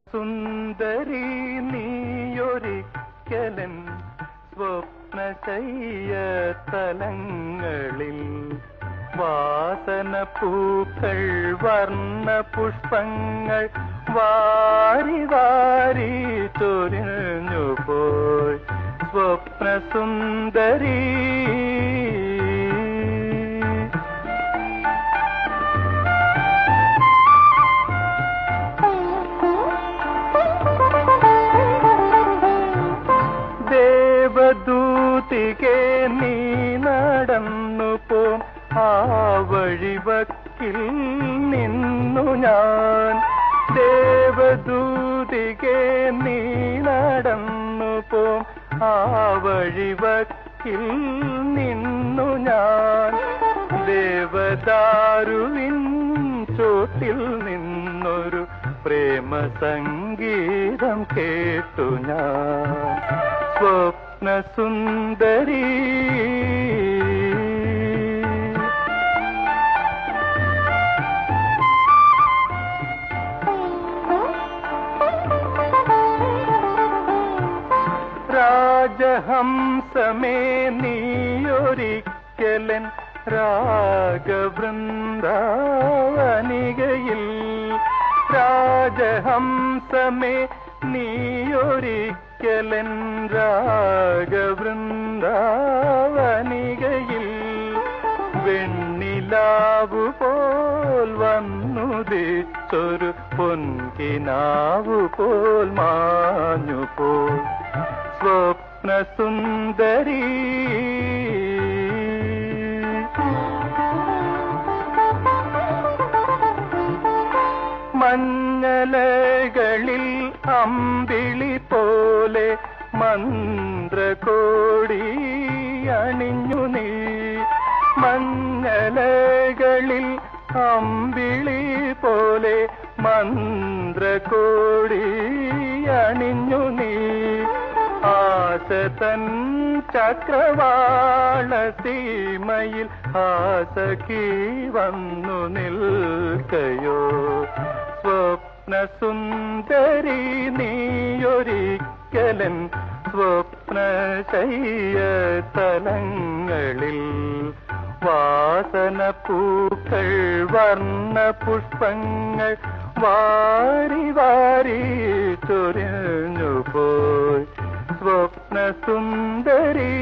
സുന്ദരി നീയൊരിക്കലൻ സ്വപ്നശയ്യ തലങ്ങളിൽ വാസന പൂക്കൾ വർണ്ണ പുഷ്പങ്ങൾ വാരി വാരി ചൊരിഞ്ഞു പോയി സ്വപ്നസുന്ദരി. ദേവദൂതികെ നീ നടന്നു പോം ആ വഴിവക്കിൽ നിന്നു ഞാൻ. ദേവദൂതികെ നീ നടന്നു പോം ആ വഴിവക്കിൽ നിന്നു ഞാൻ. ദേവദാരുവിൻ ചോട്ടിൽ നിന്നൊരു പ്രേമ സംഗീതം കേട്ടു ഞാൻ സ്വപ്നസുന്ദരി. രാജഹംസമേ നീയൊരിക്കലൻ രാഗവൃന്ദാവനികയിൽ. രാജഹംസമേ നീയൊരിക്കലൻ രാഗവൃന്ദാവനികയിൽ. വെണ്ണിലാവു പോൽ വന്നുദിച്ചൊരു പൊൻകിനാവു പോൽ മാഞ്ഞു പോൽ സ്വപ്നസുന്ദരി. മഞ്ഞലകളിൽ അമ്പിളി പോലെ മന്ത്രകോടി അണിഞ്ഞു നീ. മഞ്ഞലകളിൽ അമ്പിളി പോലെ മന്ത്രകോടി അണിഞ്ഞു നീ. ആശ തൻ ചക്രവാള സീമയിൽ ആസഖി വന്നു നിൽക്കയോ സ്വപ്നസുന്ദരി നീയൊരിക്കലൻ സ്വപ്നശയ്യ തലങ്ങളിൽ. വാസന പൂക്കൾ വർണ്ണ പുഷ്പങ്ങൾ വാരി വാരി ചൊരിഞ്ഞു പോയി സ്വപ്നസുന്ദരി.